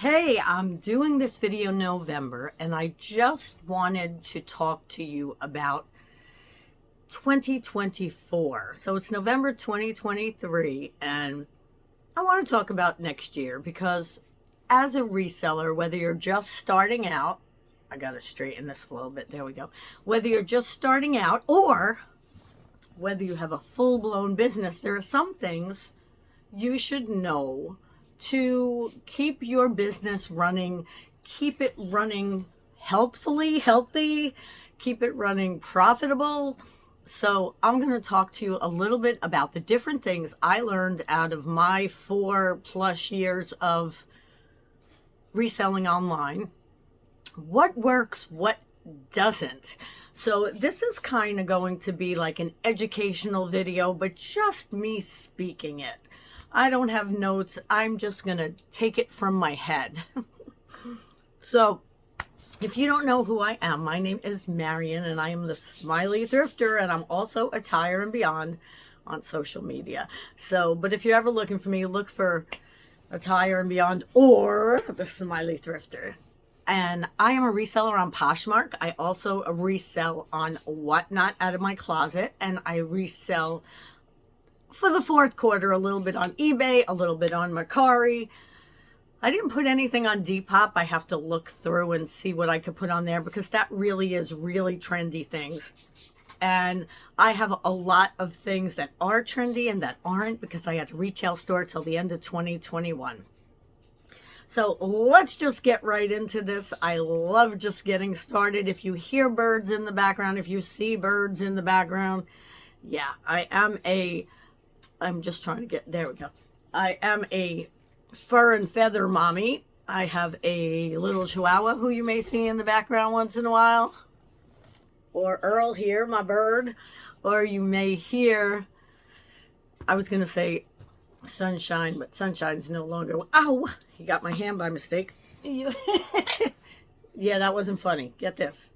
Hey, I'm doing this video in November, and I just wanted to talk to you about 2024. So it's November 2023, and I want to talk about next year because as a reseller, whether you're just starting out, I got to straighten this a little bit. There we go. Whether you're just starting out or whether you have a full-blown business, there are some things you should know to keep your business running, keep it running healthy, keep it running profitable. So I'm going to talk to you a little bit about the different things I learned out of my 4+ years of reselling online. What works, what doesn't. So this is kind of going to be like an educational video, but just me speaking it. I don't have notes. I'm just going to take it from my head. So if you don't know who I am, my name is Marion and I am the Smiley Thrifter, and I'm also Attire and Beyond on social media. So, but if you're ever looking for me, look for Attire and Beyond or the Smiley Thrifter. And I am a reseller on Poshmark. I also resell on Whatnot out of my closet, and I resell for the fourth quarter a little bit on eBay, a little bit on Mercari. I didn't put anything on Depop. I have to look through and see what I could put on there because that really is really trendy things. And I have a lot of things that are trendy and that aren't because I had a retail store till the end of 2021. So let's just get right into this. I love just getting started. If you hear birds in the background, if you see birds in the background, yeah, I'm just trying to get, there we go. I am a fur and feather mommy. I have a little chihuahua who you may see in the background once in a while. Or Earl here, my bird. Or you may hear, I was going to say Sunshine, but Sunshine's no longer, ow, he got my hand by mistake. Yeah, that wasn't funny. Get this.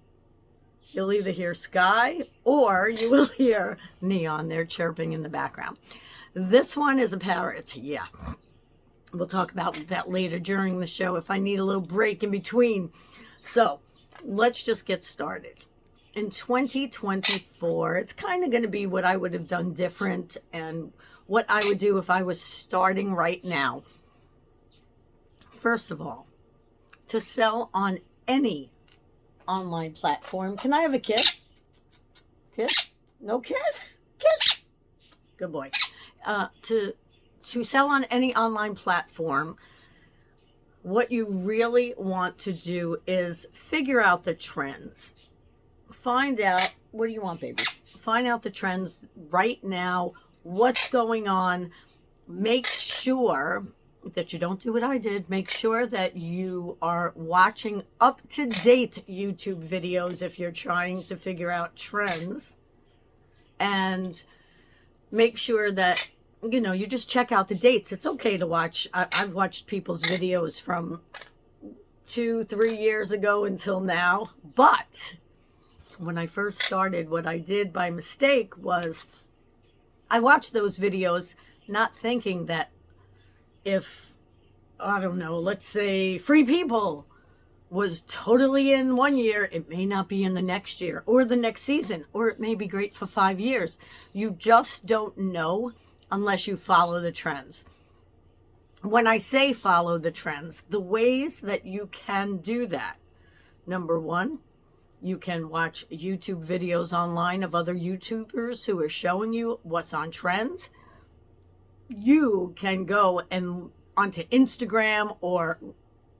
You'll either hear Sky or you will hear Neon there chirping in the background. This one is a parrot. Yeah. We'll talk about that later during the show if I need a little break in between. So let's just get started. In 2024, it's kind of going to be what I would have done different and what I would do if I was starting right now. First of all, to sell on any online platform. Can I have a kiss? Kiss? No kiss? Kiss? Good boy. To sell on any online platform, what you really want to do is figure out the trends. Find out, what do you want, baby? Find out the trends right now, what's going on. Make sure that you don't do what I did. Make sure that you are watching up-to-date YouTube videos if you're trying to figure out trends. And make sure that, you know, you just check out the dates. It's okay to watch. I've watched people's videos from 2-3 years ago until now. But when I first started, what I did by mistake was I watched those videos not thinking that if, I don't know, let's say Free People was totally in one year, it may not be in the next year or the next season, or it may be great for 5 years. You just don't know unless you follow the trends. When I say follow the trends, the ways that you can do that. Number one, you can watch YouTube videos online of other YouTubers who are showing you what's on trends. You can go and onto Instagram or,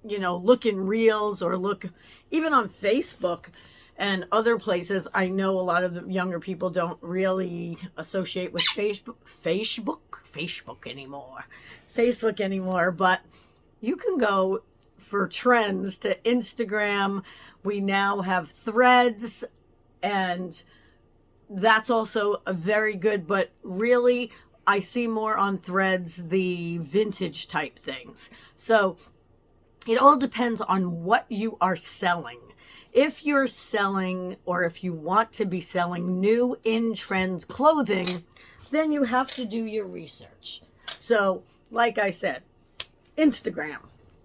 you know, look in Reels or look even on Facebook and other places. I know a lot of the younger people don't really associate with Facebook anymore, but you can go for trends to Instagram. We now have Threads, and that's also a very good, but really I see more on Threads the vintage type things. So it all depends on what you are selling. If you're selling, or if you want to be selling new in-trend clothing, then you have to do your research. So, like I said, Instagram.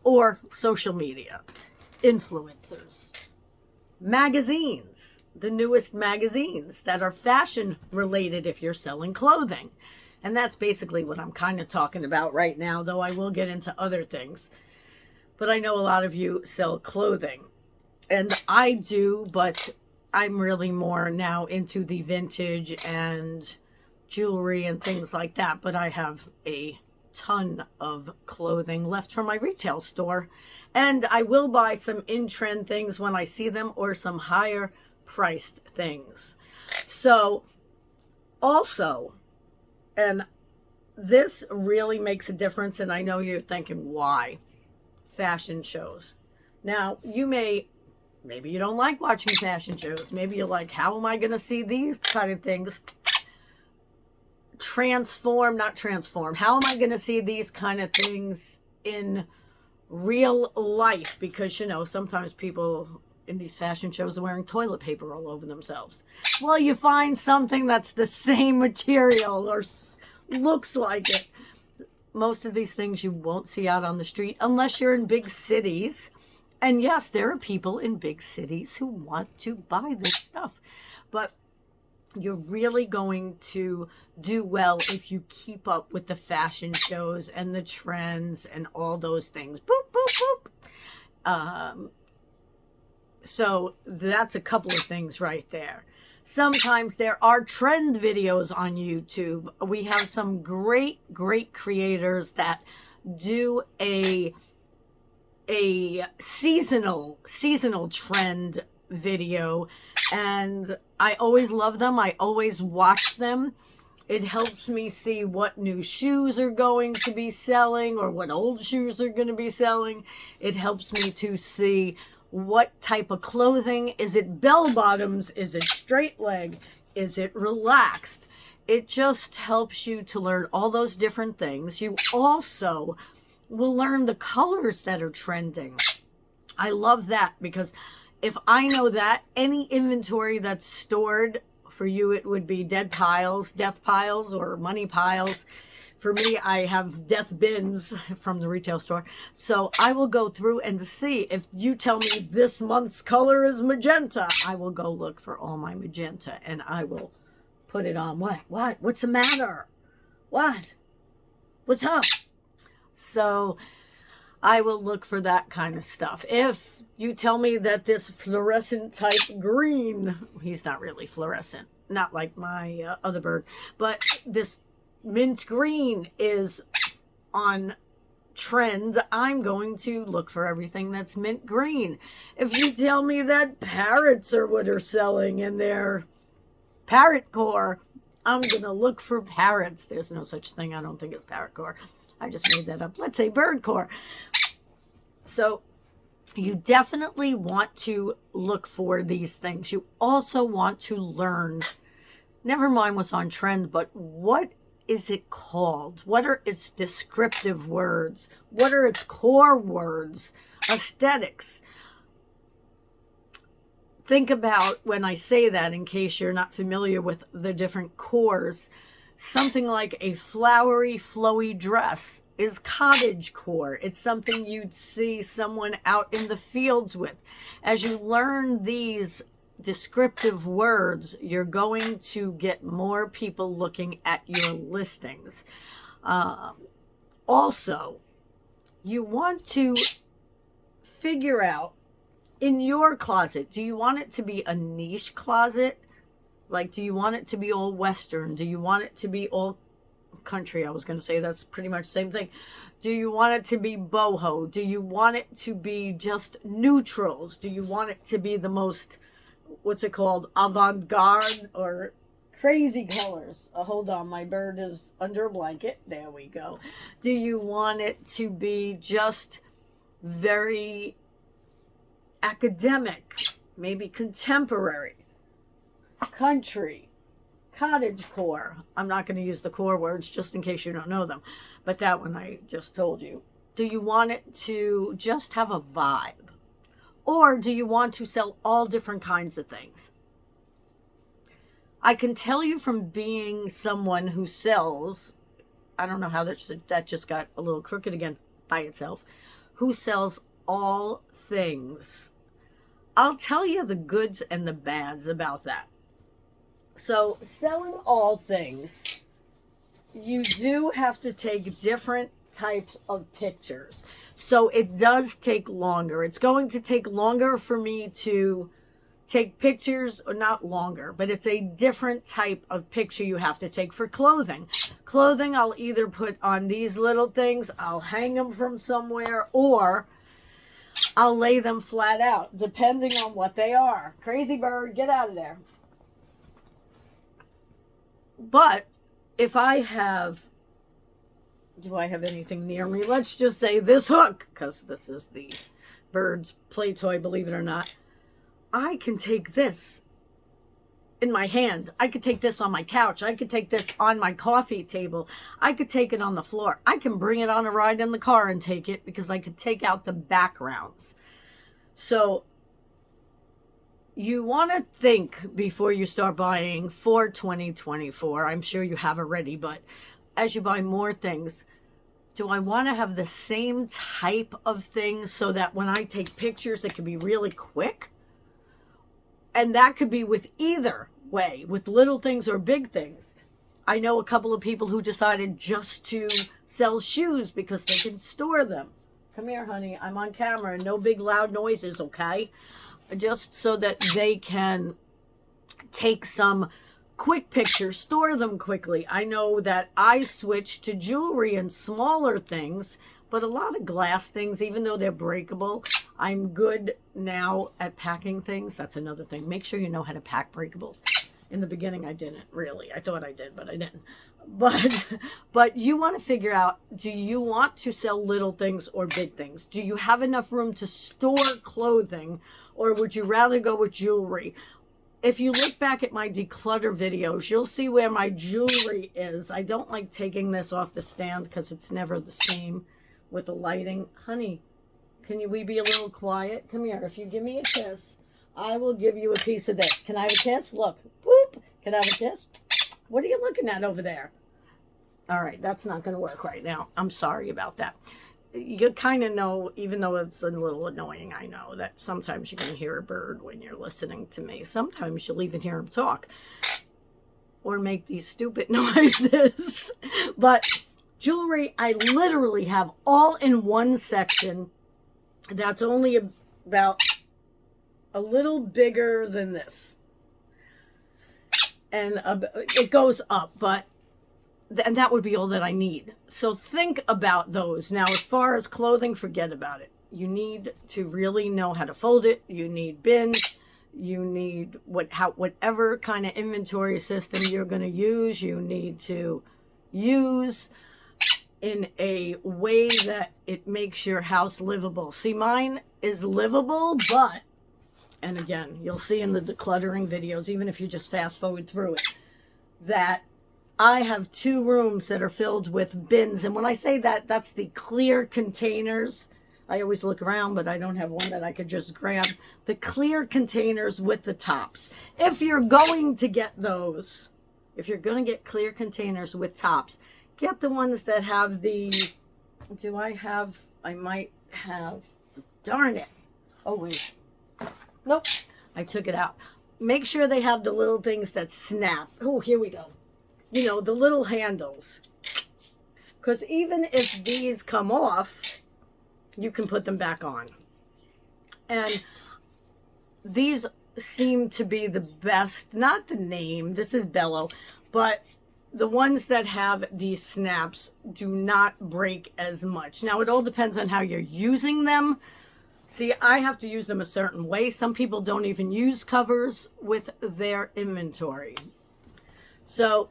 or social media, influencers, magazines, the newest magazines that are fashion related if you're selling clothing. And that's basically what I'm kind of talking about right now, though I will get into other things. But I know a lot of you sell clothing, and I do, but I'm really more now into the vintage and jewelry and things like that. But I have a ton of clothing left from my retail store, and I will buy some in-trend things when I see them, or some higher priced things. So also, and this really makes a difference, and I know you're thinking, why? Fashion shows. Now, maybe you don't like watching fashion shows. Maybe you're like, how am I going to see these kind of things not transform? How am I going to see these kind of things in real life? Because, sometimes people in these fashion shows are wearing toilet paper all over themselves. Well, you find something that's the same material or looks like it. Most of these things you won't see out on the street unless you're in big cities. And yes, there are people in big cities who want to buy this stuff. But you're really going to do well if you keep up with the fashion shows and the trends and all those things. Boop, boop, boop. So that's a couple of things right there. Sometimes there are trend videos on YouTube. We have some great creators that do a seasonal trend video, and I always love them. I always watch them. It helps me see what new shoes are going to be selling or what old shoes are going to be selling. It helps me to see what type of clothing. Is it bell bottoms? Is it straight leg? Is it relaxed? It just helps you to learn all those different things. You also will learn the colors that are trending. I love that, because if I know that, any inventory that's stored for you, it would be death piles, or money piles. For me, I have death bins from the retail store. So I will go through and see, if you tell me this month's color is magenta, I will go look for all my magenta and I will put it on. What? What's the matter? What's up? So I will look for that kind of stuff. If you tell me that this fluorescent type green, he's not really fluorescent, not like my other bird, but this mint green is on trend, I'm going to look for everything that's mint green. If you tell me that parrots are what are selling in their parrot core, I'm going to look for parrots. There's no such thing. I don't think it's parrot core. I just made that up. Let's say bird core. So you definitely want to look for these things. You also want to learn, never mind what's on trend, but what is it called? What are its descriptive words? What are its core words? Aesthetics. Think about when I say that, in case you're not familiar with the different cores. Something like a flowery, flowy dress is cottage core. It's something you'd see someone out in the fields with. As you learn these descriptive words, you're going to get more people looking at your listings. Also, you want to figure out in your closet, do you want it to be a niche closet? Like, do you want it to be all Western? Do you want it to be all country? I was going to say that's pretty much the same thing. Do you want it to be boho? Do you want it to be just neutrals? Do you want it to be the most, what's it called, avant-garde or crazy colors? Hold on, my bird is under a blanket. There we go. Do you want it to be just very academic, maybe contemporary, country, cottage core? I'm not going to use the core words just in case you don't know them, but that one I just told you. Do you want it to just have a vibe? Or do you want to sell all different kinds of things? I can tell you from being someone who sells, I don't know how that just got a little crooked again by itself, who sells all things. I'll tell you the goods and the bads about that. So selling all things, you do have to take different types of pictures. So it does take longer. It's going to take longer for me to take pictures, or not longer, but it's a different type of picture you have to take for clothing. Clothing, I'll either put on these little things, I'll hang them from somewhere, or I'll lay them flat out, depending on what they are. Crazy bird, get out of there. But if I have, do I have anything near me? Let's just say this hook, because this is the bird's play toy, believe it or not. I can take this in my hand. I could take this on my couch. I could take this on my coffee table. I could take it on the floor. I can bring it on a ride in the car and take it, because I could take out the backgrounds. So you want to think before you start buying for 2024. I'm sure you have already, but as you buy more things, do I want to have the same type of thing so that when I take pictures, it can be really quick? And that could be with either way, with little things or big things. I know a couple of people who decided just to sell shoes because they can store them. Come here, honey. I'm on camera. No big loud noises, okay? Just so that they can take some quick pictures, store them quickly. I know that I switched to jewelry and smaller things, but a lot of glass things, even though they're breakable, I'm good now at packing things. That's another thing. Make sure you know how to pack breakables. In the beginning, I didn't really. I thought I did, but I didn't. But you want to figure out, do you want to sell little things or big things? Do you have enough room to store clothing, or would you rather go with jewelry? If you look back at my declutter videos, you'll see where my jewelry is. I don't like taking this off the stand because it's never the same with the lighting. Honey, we be a little quiet? Come here. If you give me a kiss, I will give you a piece of this. Can I have a kiss? Look. Boop. Can I have a kiss? What are you looking at over there? All right. That's not going to work right now. I'm sorry about that. You kind of know, even though it's a little annoying, I know that sometimes you're going to hear a bird when you're listening to me. Sometimes you'll even hear him talk or make these stupid noises. But jewelry, I literally have all in one section that's only about a little bigger than this. And it goes up, but and that would be all that I need. So think about those. Now, as far as clothing, forget about it. You need to really know how to fold it. You need bins. You need whatever kind of inventory system you're going to use. You need to use in a way that it makes your house livable. See, mine is livable, but, and again, you'll see in the decluttering videos, even if you just fast forward through it, that I have 2 rooms that are filled with bins. And when I say that, that's the clear containers. I always look around, but I don't have one that I could just grab. The clear containers with the tops. If you're going to get those, if you're going to get clear containers with tops, get the ones that have the, I might have, darn it. Oh, wait. Nope. I took it out. Make sure they have the little things that snap. Oh, here we go. You know, the little handles. Because even if these come off, you can put them back on. And these seem to be the best, not the name, this is Bello, but the ones that have these snaps do not break as much. Now, it all depends on how you're using them. See, I have to use them a certain way. Some people don't even use covers with their inventory. So,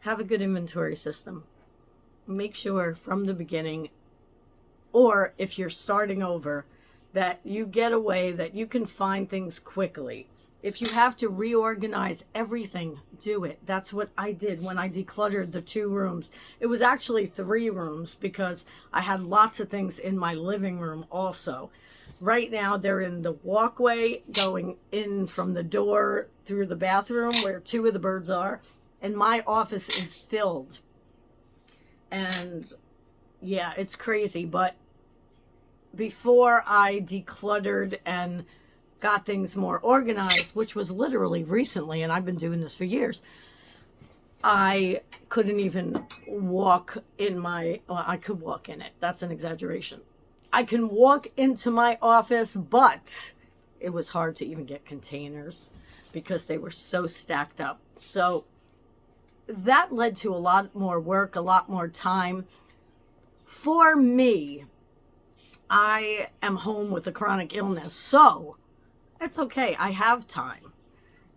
have a good inventory system. Make sure from the beginning, or if you're starting over, that you get a way that you can find things quickly. If you have to reorganize everything, do it. That's what I did when I decluttered the 2 rooms. It was actually 3 rooms because I had lots of things in my living room also. Right now, they're in the walkway going in from the door through the bathroom where 2 of the birds are. And my office is filled. And yeah, it's crazy, but before I decluttered and got things more organized, which was literally recently, and I've been doing this for years, I couldn't even walk in well, I could walk in it. That's an exaggeration. I can walk into my office, but it was hard to even get containers because they were so stacked up. So that led to a lot more work, a lot more time. For me, I am home with a chronic illness, so it's okay. I have time.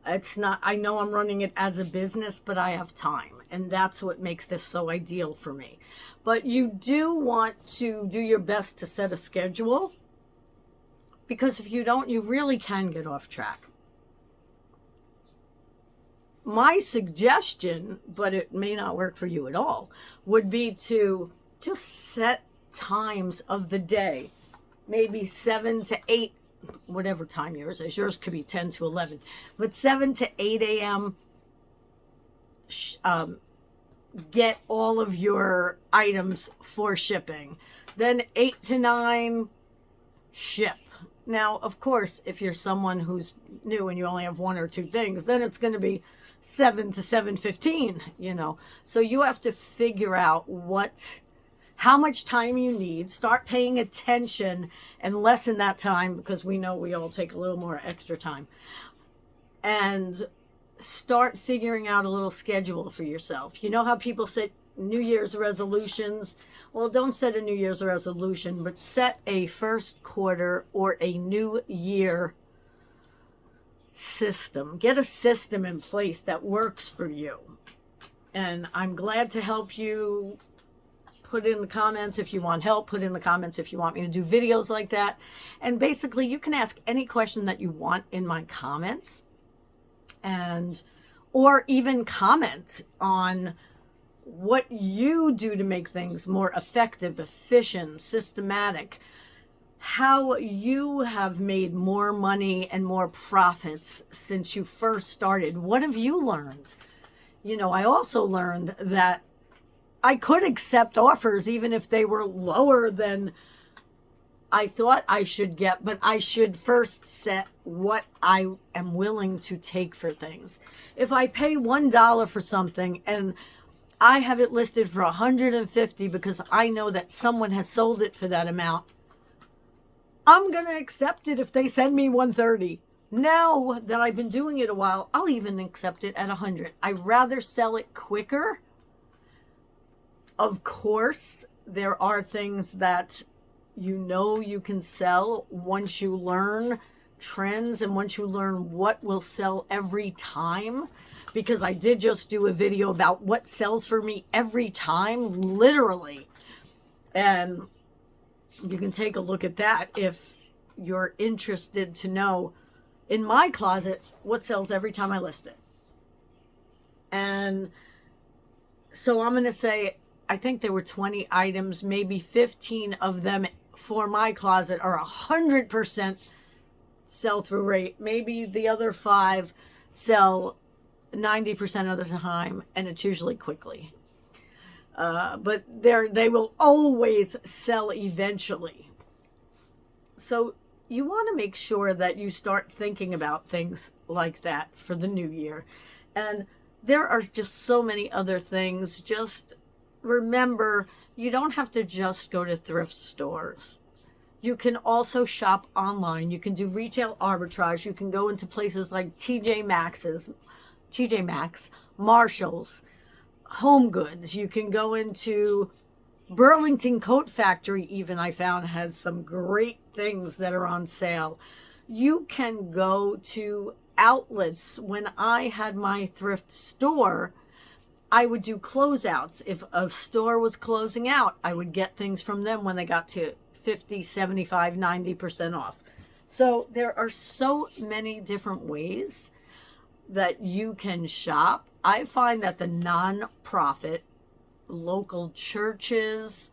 It's not, I know I'm running it as a business, but I have time. And that's what makes this so ideal for me. But you do want to do your best to set a schedule, because if you don't, you really can get off track. My suggestion, but it may not work for you at all, would be to just set times of the day, maybe 7 to 8, whatever time yours is. Yours could be 10 to 11, but 7 to 8 a.m. Get all of your items for shipping. Then 8 to 9, ship. Now, of course, if you're someone who's new and you only have 1 or 2 things, then it's going to be 7 to 7:15, So you have to figure out how much time you need, start paying attention and lessen that time, because we know we all take a little more extra time, and start figuring out a little schedule for yourself. You know how people set New Year's resolutions? Well, don't set a New Year's resolution, but set a first quarter or a new year system. Get a system in place that works for you. And I'm glad to help you. Put in the comments if you want help. Put in the comments if you want me to do videos like that. And basically, you can ask any question that you want in my comments, or even comment on what you do to make things more effective, efficient, systematic, how you have made more money and more profits since you first started. What have you learned? I also learned that I could accept offers even if they were lower than I thought I should get, but I should first set what I am willing to take for things. If I pay $1 for something and I have it listed for $150 because I know that someone has sold it for that amount, I'm going to accept it if they send me $130. Now that I've been doing it a while, I'll even accept it at $100. I'd rather sell it quicker. Of course, there are things that you can sell once you learn trends and once you learn what will sell every time, because I did just do a video about what sells for me every time, literally. And you can take a look at that if you're interested to know, in my closet, what sells every time I list it. And so I'm going to say, I think there were 20 items, maybe 15 of them for my closet are 100% sell-through rate. Maybe the other 5 sell 90% of the time, and it's usually quickly. But they will always sell eventually. So you want to make sure that you start thinking about things like that for the new year. And there are just so many other things. Just remember, you don't have to just go to thrift stores. You can also shop online. You can do retail arbitrage. You can go into places like TJ Maxx, Marshall's, Home Goods. You can go into Burlington Coat Factory, even, I found, has some great things that are on sale. You can go to outlets. When I had my thrift store, I would do closeouts. If a store was closing out, I would get things from them when they got to 50, 75, 90% off. So there are so many different ways that you can shop. I find that the nonprofit, local churches,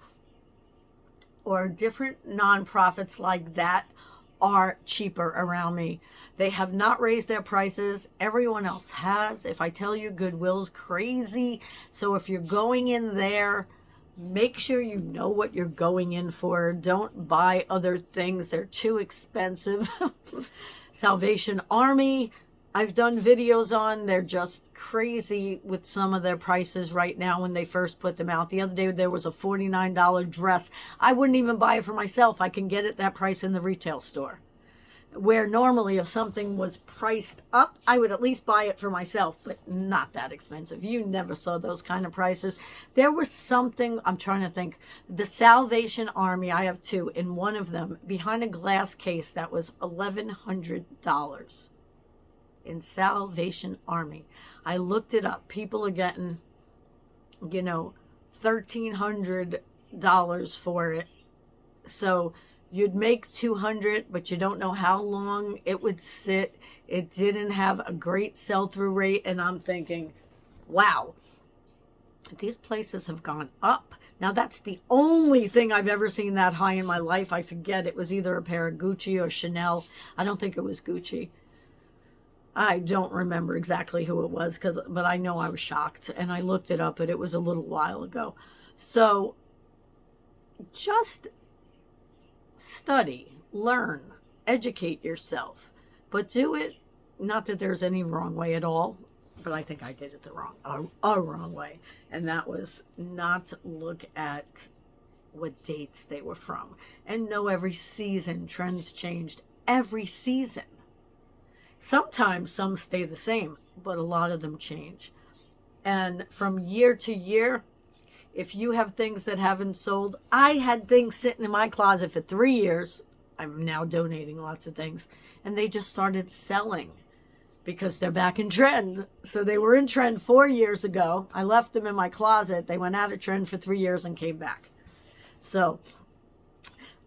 or different nonprofits like that are cheaper around me. They have not raised their prices. Everyone else has. If I tell you, Goodwill's crazy. So if you're going in there, Make sure you know what you're going in for. Don't buy other things. They're too expensive. Salvation Army, I've done videos on. They're just crazy with some of their prices right now when they first put them out. The other day there was a $49 dress. I wouldn't even buy it for myself. I can get it that price in the retail store. Where normally if something was priced up, I would at least buy it for myself, but not that expensive. You never saw those kind of prices. There was something, I'm trying to think, the Salvation Army, I have two, in one of them, behind a glass case, that was $1,100 in Salvation Army. I looked it up. People are getting, $1,300 for it. So you'd make $200, but you don't know how long it would sit. It didn't have a great sell-through rate, and I'm thinking, wow, these places have gone up. Now, that's the only thing I've ever seen that high in my life. I forget. It was either a pair of Gucci or Chanel. I don't think it was Gucci. I don't remember exactly who it was, but I know I was shocked, and I looked it up, but it was a little while ago. So just study, learn, educate yourself, but do it, not that there's any wrong way at all, but I think I did it the wrong way, and that was not look at what dates they were from, and know every season trends changed every season. Sometimes some stay the same, but a lot of them change, and from year to year, if you have things that haven't sold, I had things sitting in my closet for 3 years. I'm now donating lots of things. And they just started selling because they're back in trend. So they were in trend 4 years ago. I left them in my closet. They went out of trend for 3 years and came back. So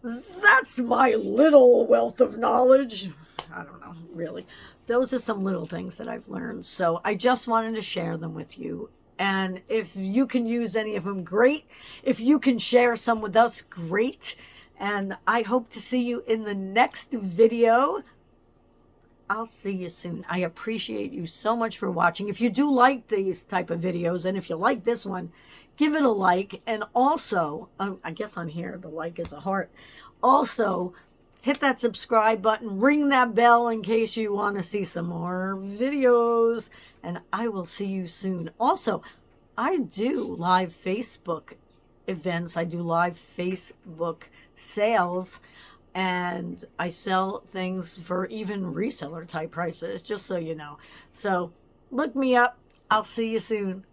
that's my little wealth of knowledge. I don't know, really. Those are some little things that I've learned. So I just wanted to share them with you. And if you can use any of them, great. If you can share some with us, great. And I hope to see you in the next video. I'll see you soon. I appreciate you so much for watching. If you do like these type of videos, and if you like this one, give it a like. And also, I guess on here, the like is a heart. Also, hit that subscribe button, ring that bell in case you want to see some more videos, and I will see you soon. Also, I do live Facebook events. I do live Facebook sales, and I sell things for even reseller type prices, just so you know. So look me up. I'll see you soon.